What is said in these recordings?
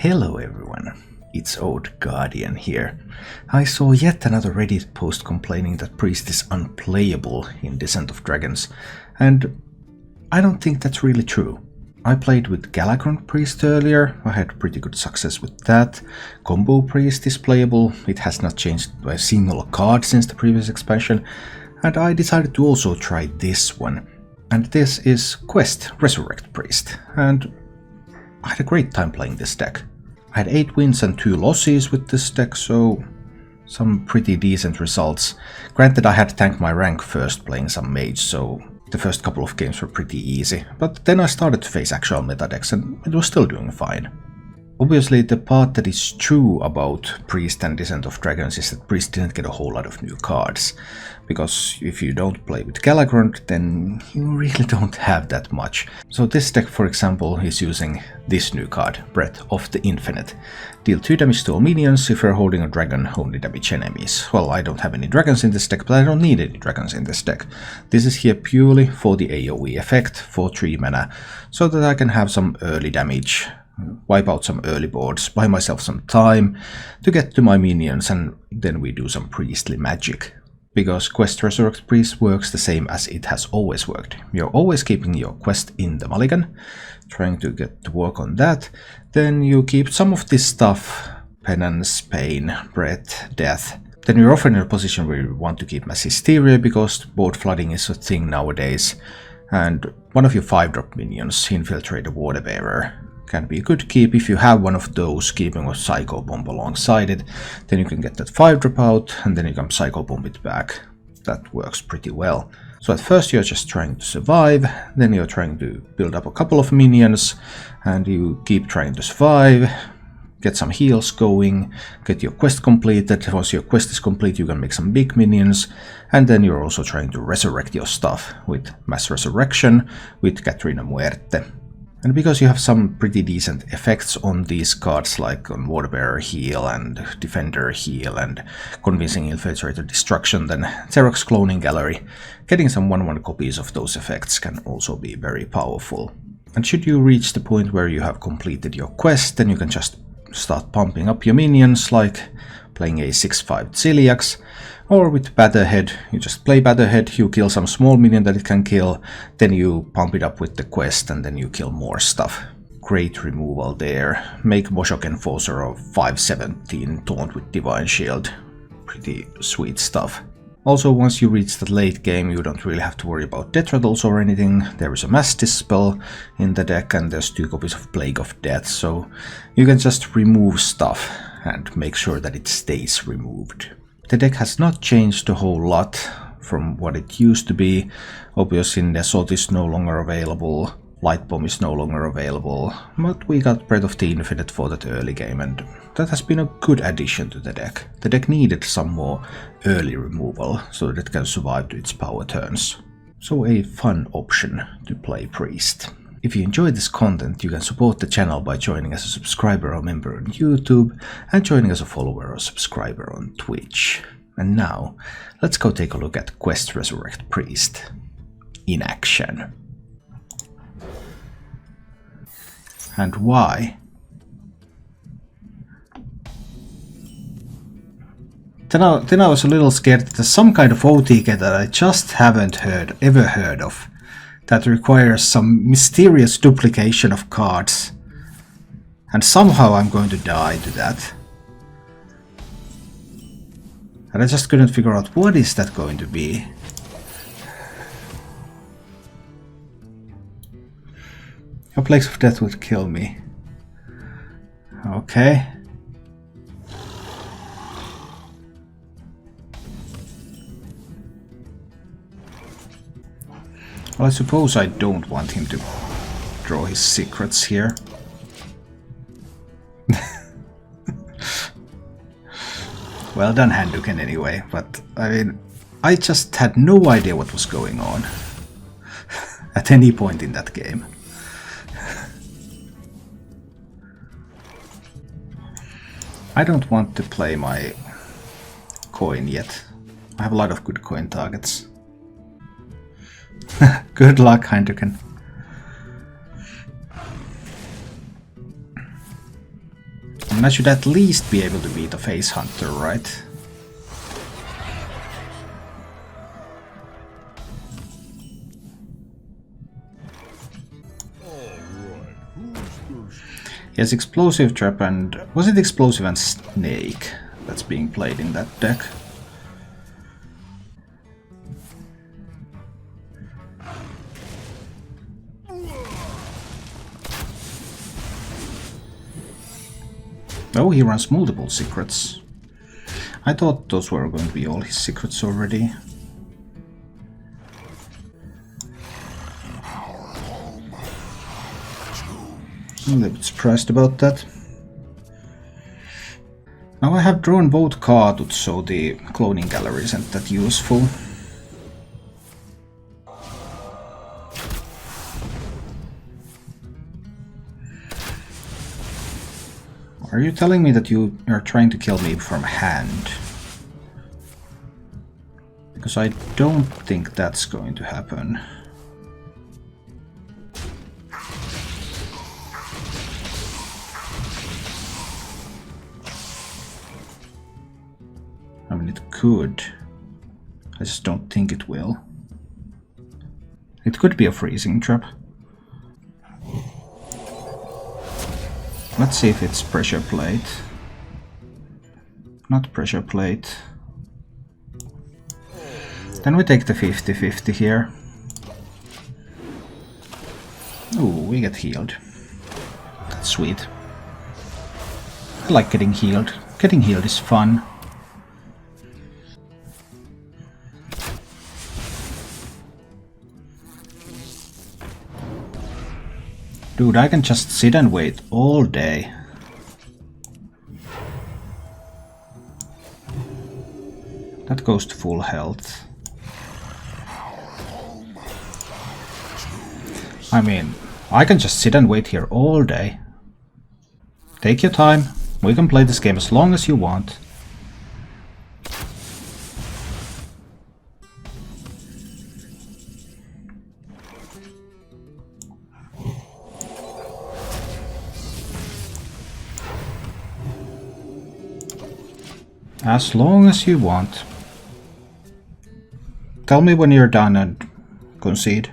Hello everyone, it's Old Guardian here. I saw yet another Reddit post complaining that Priest is unplayable in Descent of Dragons, and I don't think that's really true. I played with Galakrond Priest earlier, I had pretty good success with that. Combo Priest is playable, it has not changed by a single card since the previous expansion, and I decided to also try this one. And this is Quest Resurrect Priest, and I had a great time playing this deck. I had 8 wins and 2 losses with this deck, so some pretty decent results. Granted, I had to tank my rank first playing some mage, so the first couple of games were pretty easy, but then I started to face actual meta decks and it was still doing fine. Obviously, the part that is true about Priest and Descent of Dragons is that Priest didn't get a whole lot of new cards, because if you don't play with Galakrond, then you really don't have that much. So this deck, for example, is using this new card, Breath of the Infinite. Deal 2 damage to all minions. If you're holding a dragon, only damage enemies. Well, I don't have any dragons in this deck, but I don't need any dragons in this deck. This is here purely for the AoE effect, for 3 mana, so that I can have some early damage, wipe out some early boards, buy myself some time to get to my minions, and then we do some priestly magic. Because Quest Resurrect Priest works the same as it has always worked. You're always keeping your quest in the mulligan, trying to get to work on that. Then you keep some of this stuff, penance, pain, breath, death. Then you're often in a position where you want to keep mass hysteria because board flooding is a thing nowadays. And one of your 5-drop minions, Infiltrate a Water Bearer, can be a good keep. If you have one of those, keeping a Psycho Bomb alongside it, then you can get that 5-drop out and then you can Psycho Bomb it back. That works pretty well. So at first you're just trying to survive, then you're trying to build up a couple of minions, and you keep trying to survive, get some heals going, get your quest completed. Once your quest is complete, you can make some big minions, and then you're also trying to resurrect your stuff with Mass Resurrection, with Katrina Muerte. And because you have some pretty decent effects on these cards, like on Waterbearer heal and Defender heal and Convincing Infiltrator Destruction, then Xerox Cloning Gallery, getting some 1/1 copies of those effects can also be very powerful. And should you reach the point where you have completed your quest, then you can just start pumping up your minions, like playing a 6/5 Celiax, or with Batterhead, you just play Batterhead, you kill some small minion that it can kill, then you pump it up with the quest and then you kill more stuff. Great removal there. Make Moshok Enforcer of 5/17 Taunt with Divine Shield. Pretty sweet stuff. Also, once you reach the late game, you don't really have to worry about Death Rattles or anything. There is a Mass Dispel in the deck and there's 2 copies of Plague of Death, so you can just remove stuff and make sure that it stays removed. The deck has not changed a whole lot from what it used to be. Obviously, Nesot is no longer available, Light Bomb is no longer available, but we got Breath of the Infinite for that early game, and that has been a good addition to the deck. The deck needed some more early removal so that it can survive to its power turns. So a fun option to play Priest. If you enjoy this content, you can support the channel by joining as a subscriber or member on YouTube and joining as a follower or subscriber on Twitch. And now, let's go take a look at Quest Resurrect Priest in action. And why? Then I was a little scared that there's some kind of OTK that I just haven't ever heard of, that requires some mysterious duplication of cards, and somehow I'm going to die to that. And I just couldn't figure out what is that going to be. A Plagues of Death would kill me. Okay. Well, I suppose I don't want him to draw his secrets here. Well done, Handuken, anyway, but I mean, I just had no idea what was going on at any point in that game. I don't want to play my coin yet. I have a lot of good coin targets. Good luck, Heineken. And I should at least be able to beat a face hunter, right? He has Explosive Trap and... was it Explosive and Snake that's being played in that deck? Oh, he runs multiple secrets. I thought those were going to be all his secrets already. I'm a little bit surprised about that. Now I have drawn both cards, so the cloning gallery isn't that useful. Are you telling me that you are trying to kill me from hand? Because I don't think that's going to happen. I mean, it could. I just don't think it will. It could be a freezing trap. Let's see if it's pressure plate. Not pressure plate. Then we take the 50-50 here. Ooh, we get healed. That's sweet. I like getting healed. Getting healed is fun. Dude, I can just sit and wait all day. That goes to full health. I mean, I can just sit and wait here all day. Take your time. We can play this game as long as you want. As long as you want. Tell me when you're done and concede.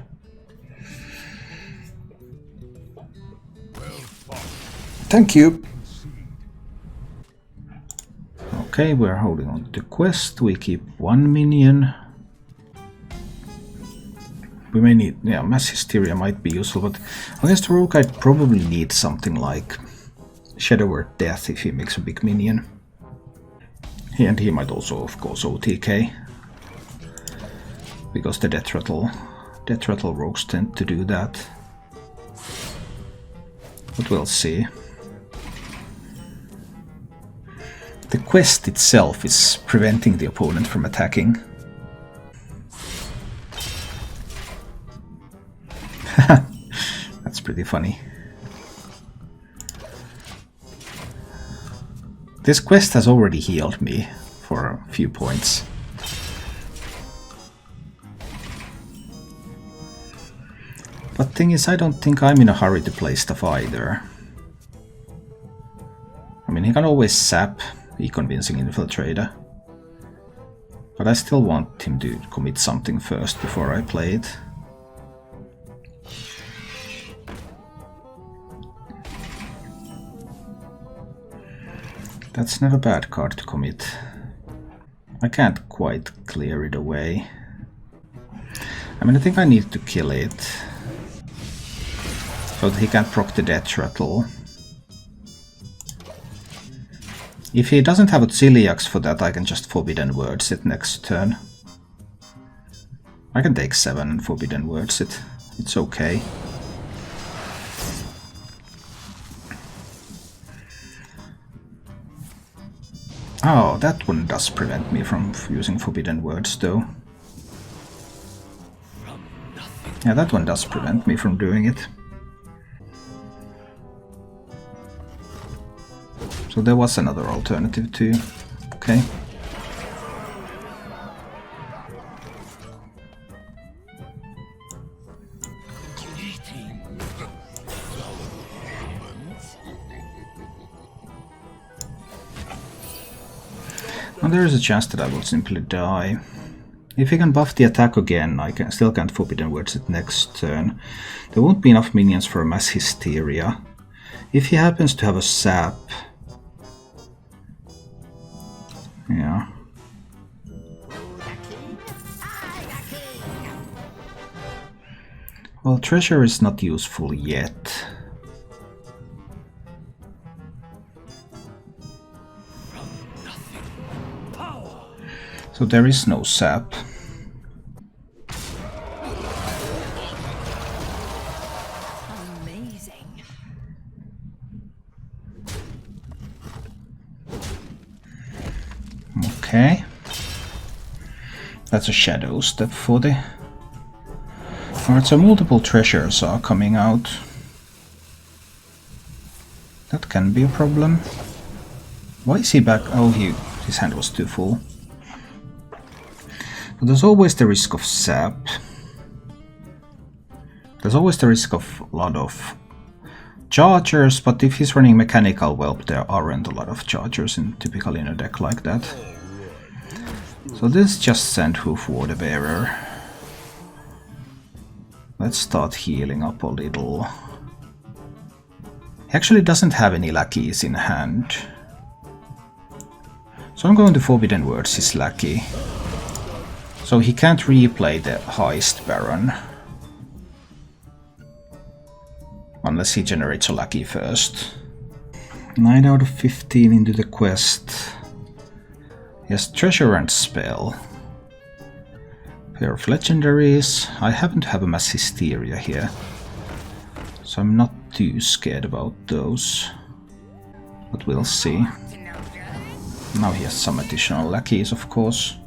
Thank you. Okay, we're holding on to the quest. We keep 1 minion. We may need... yeah, Mass Hysteria might be useful, but against the Rogue I'd probably need something like Shadow Word Death if he makes a big minion. And he might also, of course, OTK. Because the Death Rattle rogues tend to do that. But we'll see. The quest itself is preventing the opponent from attacking. That's pretty funny. This quest has already healed me for a few points. But thing is, I don't think I'm in a hurry to play stuff either. I mean, he can always sap a Convincing Infiltrator. But I still want him to commit something first before I play it. That's not a bad card to commit. I can't quite clear it away. I mean, I think I need to kill it. So that he can't proc the Death Rattle. If he doesn't have a Celiax for that, I can just Forbidden Words it next turn. I can take 7 and Forbidden Words it. It's okay. Oh, that one does prevent me from using Forbidden Words, though. Yeah, that one does prevent me from doing it. So there was another alternative too. Okay. And there is a chance that I will simply die. If he can buff the attack again, I still can't Forbidden Words it next turn. There won't be enough minions for a Mass Hysteria. If he happens to have a Sap... yeah. Well, Treasure is not useful yet. So there is no Sap. Amazing. Okay. That's a Shadow Step for the... Alright, so multiple treasures are coming out. That can be a problem. Why is he back? Oh, his hand was too full. But there's always the risk of Sap. There's always the risk of a lot of Chargers, but if he's running Mechanical Whelp, there aren't a lot of Chargers typically in a deck like that. So this just sent Hoof Water Bearer. Let's start healing up a little. He actually doesn't have any lackeys in hand. So I'm going to Forbidden Words his lackey. So he can't replay the Heist Baron. Unless he generates a lackey first. 9 out of 15 into the quest. He has Treasure and Spell. Pair of Legendaries. I happen to have a Mass Hysteria here. So I'm not too scared about those. But we'll see. Now he has some additional lackeys, of course.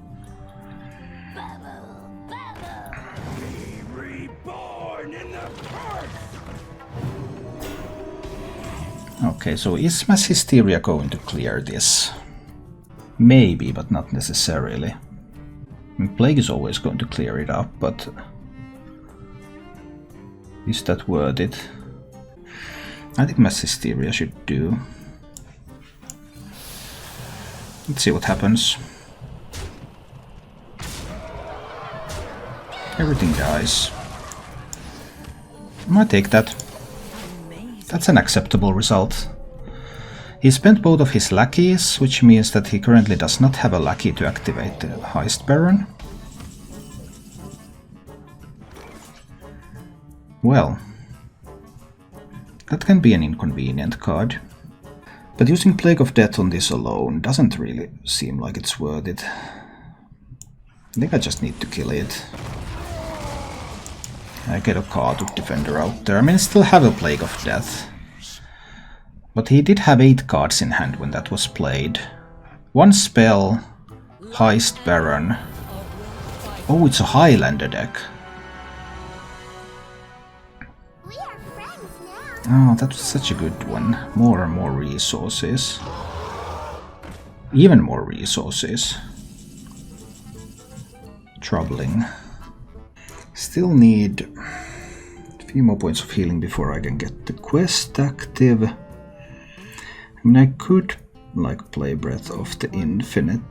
Okay, so is Mass Hysteria going to clear this? Maybe, but not necessarily. I mean, Plague is always going to clear it up, but... is that worth it? I think Mass Hysteria should do. Let's see what happens. Everything dies. I might take that. That's an acceptable result. He spent both of his lackeys, which means that he currently does not have a lackey to activate the Heist Baron. Well, that can be an inconvenient card. But using Plague of Death on this alone doesn't really seem like it's worth it. I think I just need to kill it. I get a Karduk Defender out there. I mean, I still have a Plague of Death. But he did have 8 cards in hand when that was played. 1 spell, Heist Baron. Oh, it's a Highlander deck. Oh, that was such a good one. More and more resources. Even more resources. Troubling. Still need a few more points of healing before I can get the quest active. I mean, I could like play Breath of the Infinite,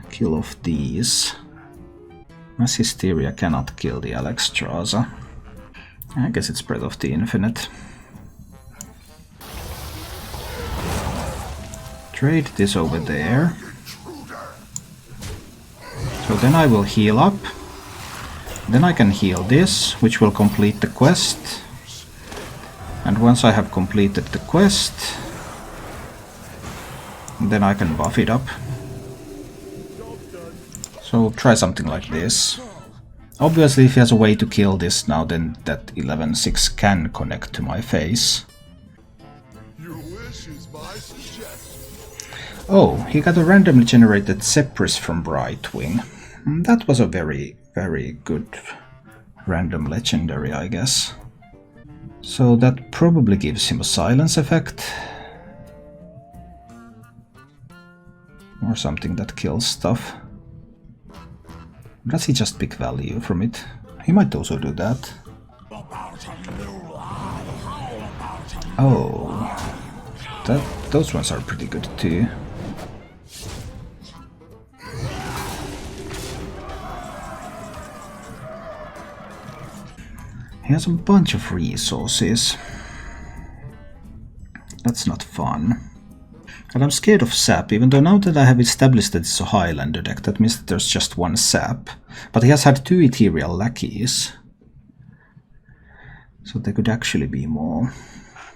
kill off these. Mass Hysteria cannot kill the Alexstrasza. I guess it's Breath of the Infinite. Trade this over there. So then I will heal up. Then I can heal this, which will complete the quest. And once I have completed the quest, then I can buff it up. So try something like this. Obviously, if he has a way to kill this now, then that 11-6 can connect to my face. Oh, he got a randomly generated Zepris from Brightwing. That was a very, very good random legendary, I guess. So that probably gives him a silence effect. Or something that kills stuff. Does he just pick value from it? He might also do that. Oh, those ones are pretty good too. He has a bunch of resources. That's not fun. And I'm scared of sap, even though now that I have established that it's a Highlander deck, that means that there's just one sap. But he has had 2 ethereal lackeys. So there could actually be more.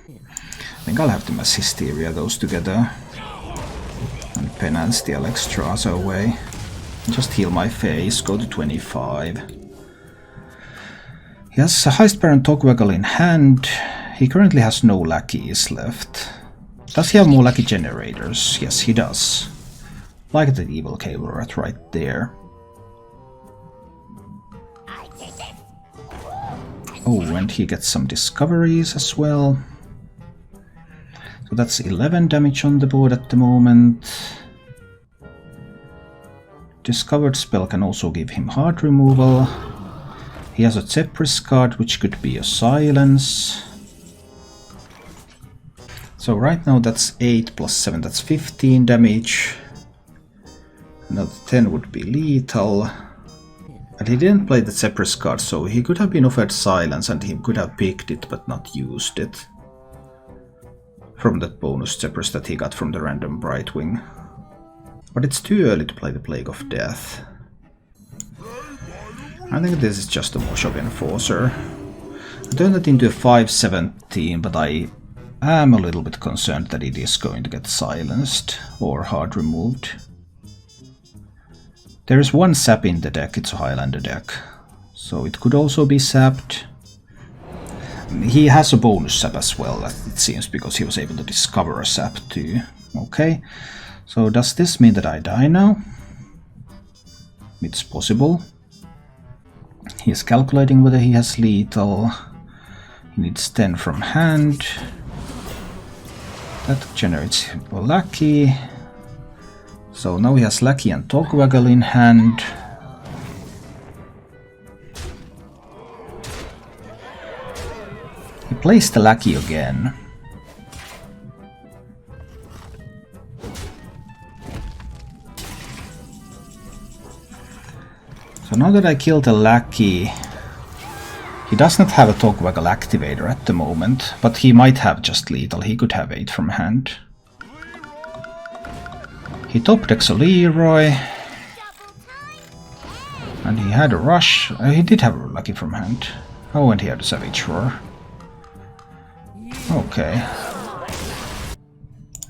I think I'll have to mass hysteria those together. And penance the Alexstrasza away. Just heal my face, go to 25. He has a Heist Baron Togwaggle in hand. He currently has no lackeys left. Does he have more lackey generators? Yes, he does. Like the Evil Cable Rat right there. Oh, and he gets some discoveries as well. So that's 11 damage on the board at the moment. Discovered spell can also give him heart removal. He has a Zephyrus card, which could be a silence. So right now that's 8 plus 7, that's 15 damage. Another 10 would be lethal. And he didn't play the Zephyrus card, so he could have been offered silence and he could have picked it but not used it. From that bonus Zephyrus that he got from the random Brightwing. But it's too early to play the Plague of Death. I think this is just a Moshog Enforcer. I turned it into a 5/17, but I am a little bit concerned that it is going to get silenced or hard removed. There is one sap in the deck, it's a Highlander deck, so it could also be sapped. He has a bonus sap as well, it seems, because he was able to discover a sap too. Okay, so does this mean that I die now? It's possible. He is calculating whether he has lethal. He needs 10 from hand. That generates a lackey. So now he has lackey and Togwaggle in hand. He plays the lackey again. So now that I killed the lackey, he does not have a Togwaggle activator at the moment, but he might have just lethal. He could have 8 from hand. He top decks a Leroy. And he had a rush. He did have a lucky from hand. Oh, and he had a Savage Roar. Okay.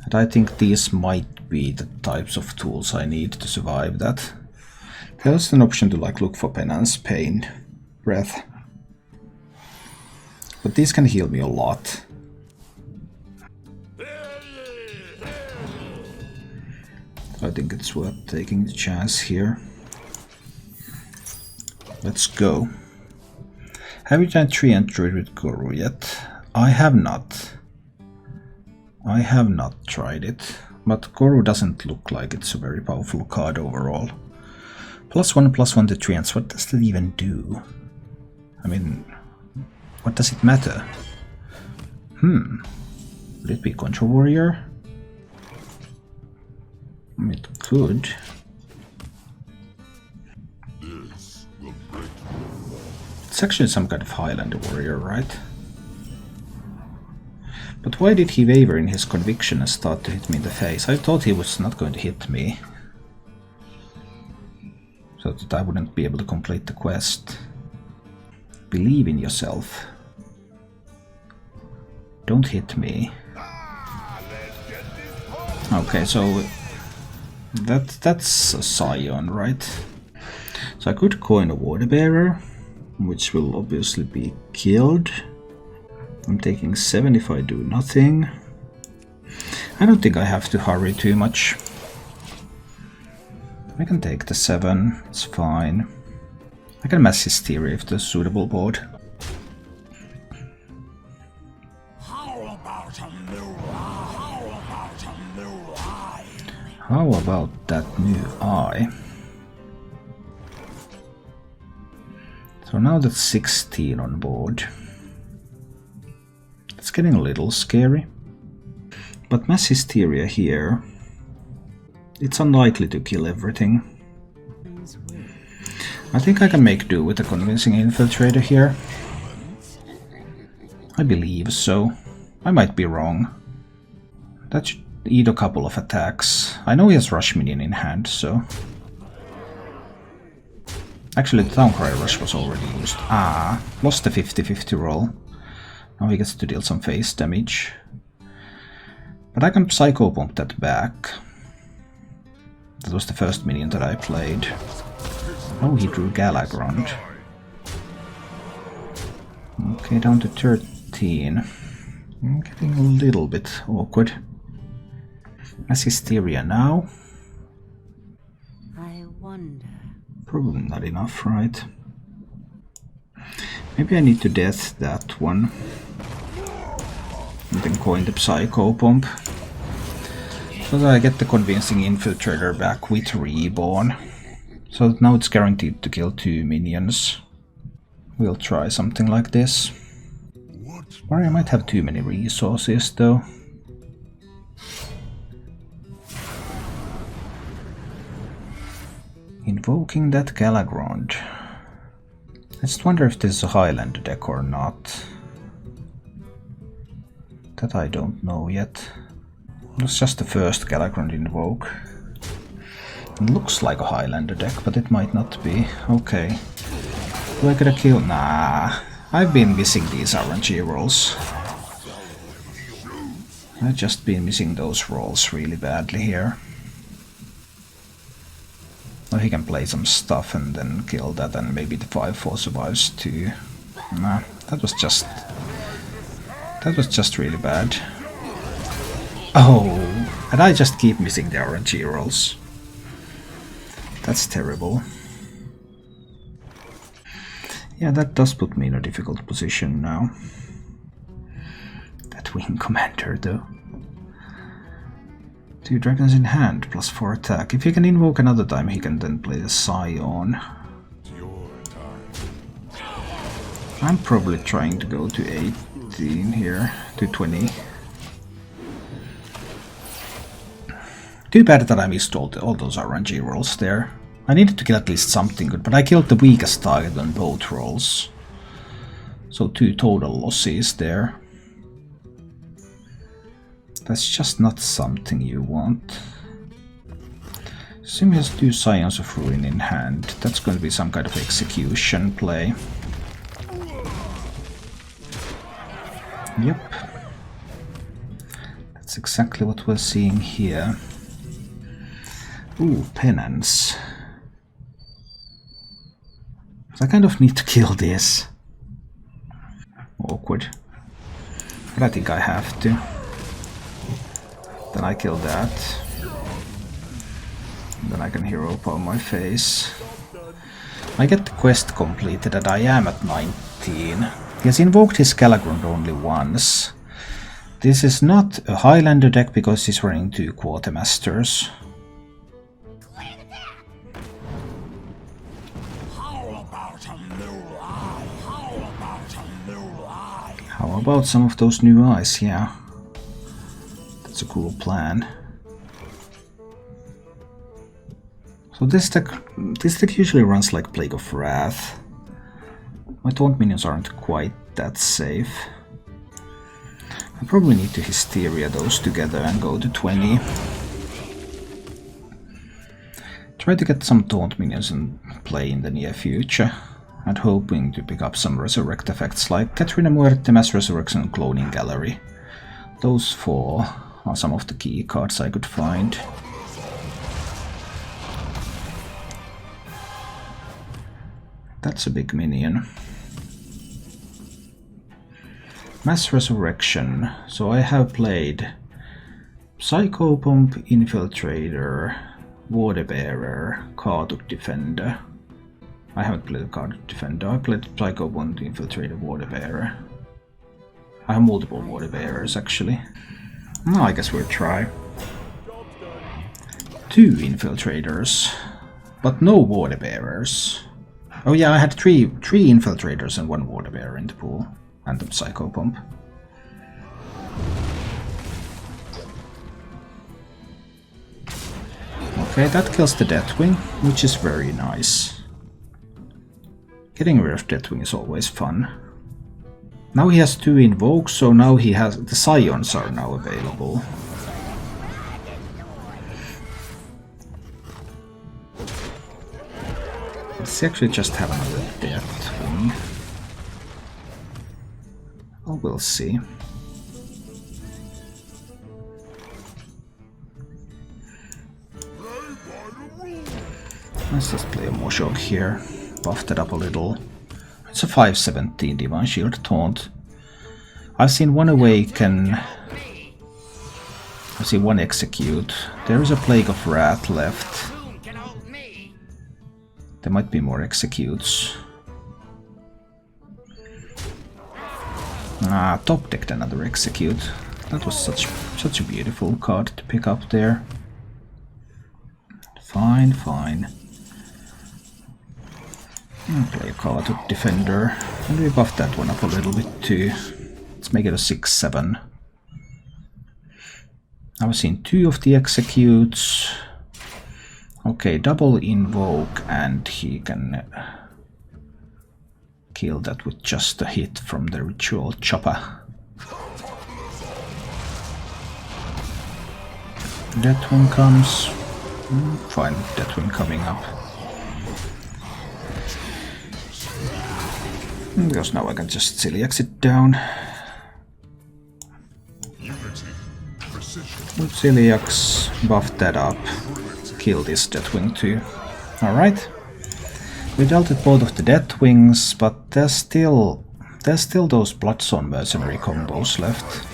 And I think these might be the types of tools I need to survive that. There's an option to like look for penance, pain, breath. But these can heal me a lot. I think it's worth taking the chance here. Let's go. Have you tried 3 and Druid with Guru yet? I have not. I have not tried it. But Guru doesn't look like it's a very powerful card overall. +1/+1 to treants, what does that even do? I mean, what does it matter? Would it be Control Warrior? It could. It's actually some kind of Highlander warrior, right? But why did he waver in his conviction and start to hit me in the face? I thought he was not going to hit me. So that I wouldn't be able to complete the quest. Believe in yourself. Don't hit me. Okay, so that's a Scion, right? So I could coin a Water Bearer, which will obviously be killed. I'm taking 7 if I do nothing. I don't think I have to hurry too much. I can take the 7, it's fine. I can mass Hysteria if there's a suitable board. How about that new eye? So now that's 16 on board. It's getting a little scary. But mass Hysteria here, it's unlikely to kill everything. I think I can make do with a convincing infiltrator here. I believe so. I might be wrong. That should eat a couple of attacks. I know he has Rush Minion in hand, so... Actually, the Towncry Rush was already used. Ah, lost the 50-50 roll. Now he gets to deal some face damage. But I can Psycho Bomb that back. That was the first minion that I played. Oh, he drew Galagrond. Okay, down to 13. I'm getting a little bit awkward. As Hysteria now. I wonder. Probably not enough, right? Maybe I need to death that one. And then coin the Psycho Bomb. So that I get the convincing Infiltrator back with Reborn. So now it's guaranteed to kill 2 minions. We'll try something like this. Or I might have too many resources though. Invoking that Galagrond. I just wonder if this is a Highlander deck or not. That I don't know yet. It's just the first Galagrond invoke. It looks like a Highlander deck, but it might not be. Okay. Do I get a kill? Nah. I've been missing these RNG rolls. I've just been missing those rolls really badly here. Well, he can play some stuff and then kill that, and maybe the 5-4 survives too. Nah, that was just really bad. Oh, and I just keep missing the RNG rolls. That's terrible. Yeah, that does put me in a difficult position now. That Wing Commander, though. 2 dragons in hand, plus 4 attack. If he can invoke another time, he can then play the Scion. I'm probably trying to go to 18 here, to 20. Too bad that I missed all those RNG rolls there. I needed to kill at least something good, but I killed the weakest target on both rolls. So 2 total losses there. That's just not something you want. Sim has 2 Scions of Ruin in hand. That's going to be some kind of execution play. Yep. That's exactly what we're seeing here. Ooh, Penance. I kind of need to kill this. Awkward. But I think I have to. Then I kill that. Then I can hero power my face. I get the quest completed and I am at 19. He has invoked his Galagrond only once. This is not a Highlander deck because he's running 2 Quartermasters. How about some of those new eyes? Yeah. That's a cool plan. So this deck usually runs like Plague of Wrath. My taunt minions aren't quite that safe. I probably need to Hysteria those together and go to 20. Try to get some taunt minions in play in the near future. And hoping to pick up some resurrect effects like Katrina Muerte, Mass Resurrection, and Cloning Gallery. Those 4 are some of the key cards I could find. That's a big minion. Mass Resurrection. So I have played Psycho Bomb, Infiltrator, Water Bearer, Karduk Defender. I haven't played a Karduk Defender. I played Psycho Bomb, Infiltrator, Water Bearer. I have multiple Water Bearers actually. No, I guess we'll try. 2 Infiltrators, but no Water Bearers. Oh yeah, I had three Infiltrators and 1 Water Bearer in the pool, and the Psycho Bomb. Okay, that kills the Deathwing, which is very nice. Getting rid of Deathwing is always fun. Now he has 2 invokes, so now he has the Scions are now available. Let's actually just have another death wing. Oh, we'll see. Let's just play a Moshog here. Buff that up a little. It's a 517 Divine Shield Taunt. I've seen one Awaken. I see one Execute. There is a Plague of Wrath left. There might be more Executes. Ah, top decked another Execute. That was such a beautiful card to pick up there. Fine, fine. Play a card with Defender. And we buff that one up a little bit too. Let's make it a 6-7. I've seen 2 of the Executes. Okay, double invoke, and he can kill that with just a hit from the ritual chopper. That one comes. Fine, that one coming up. Because now I can just Celiax it down. With Celiax, buff that up. Kill this Deathwing too. Alright. We dealt with both of the Deathwings, but there's still those Bloodstone Mercenary combos left.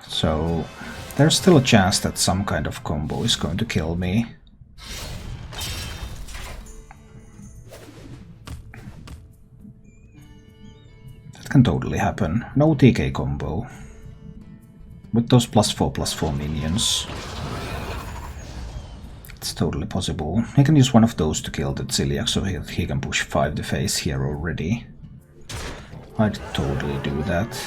So there's still a chance that some kind of combo is going to kill me. That can totally happen. No TK combo. With those +4/+4 minions. It's totally possible. He can use one of those to kill the Celiac so he can push 5 the face here already. I'd totally do that.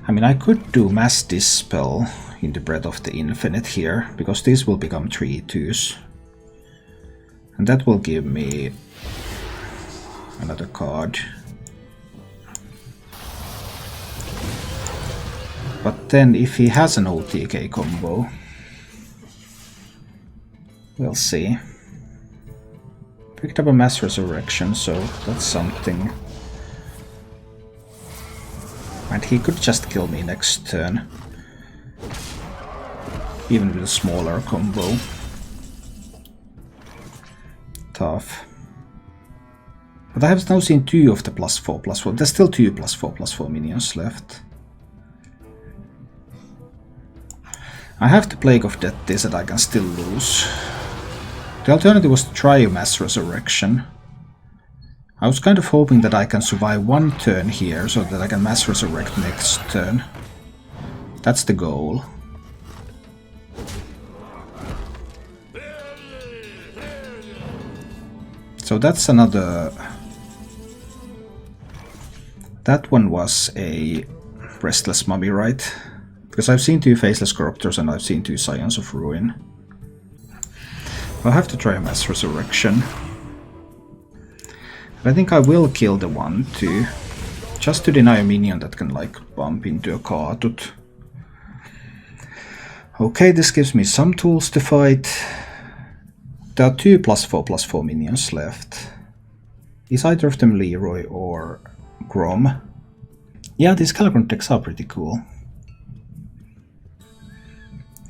I mean, I could do Mass Dispel in the Breath of the Infinite here, because these will become 3/2s. And that will give me another card. But then if he has an OTK combo, we'll see. Picked up a Mass Resurrection, so that's something. And he could just kill me next turn. Even with a smaller combo. Tough. But I have now seen 2 of the +4/+4. There's still 2 +4/+4 minions left. I have the Plague of Death this that I can still lose. The alternative was to try a Mass Resurrection. I was kind of hoping that I can survive 1 turn here so that I can Mass Resurrect next turn. That's the goal. So that's another... That one was a Restless Mummy, right? Because I've seen 2 Faceless Corruptors and I've seen 2 Scions of Ruin. I'll have to try a Mass Resurrection. I think I will kill the 1/2, just to deny a minion that can like bump into a Kartut. Okay, this gives me some tools to fight. There are 2 +4/+4 minions left. Is either of them Leroy or Grom? Yeah, these Calgron decks are pretty cool.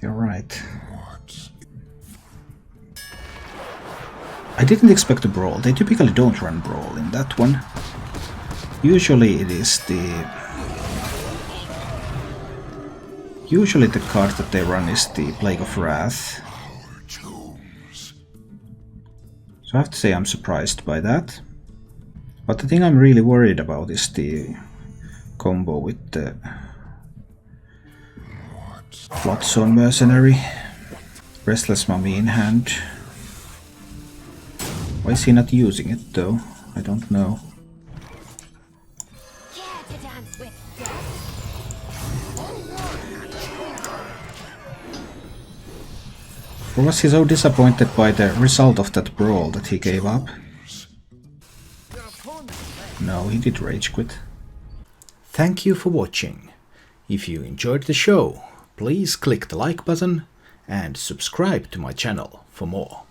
You're right. I didn't expect a Brawl. They typically don't run Brawl in that one. Usually it is Usually the card that they run is the Plague of Wrath. So I have to say I'm surprised by that. But the thing I'm really worried about is the combo with the Bloodstone Mercenary. Restless Mummy in hand. Why is he not using it though? I don't know. Or was he so disappointed by the result of that brawl that he gave up? No, he did rage quit. Thank you for watching. If you enjoyed the show, please click the like button and subscribe to my channel for more.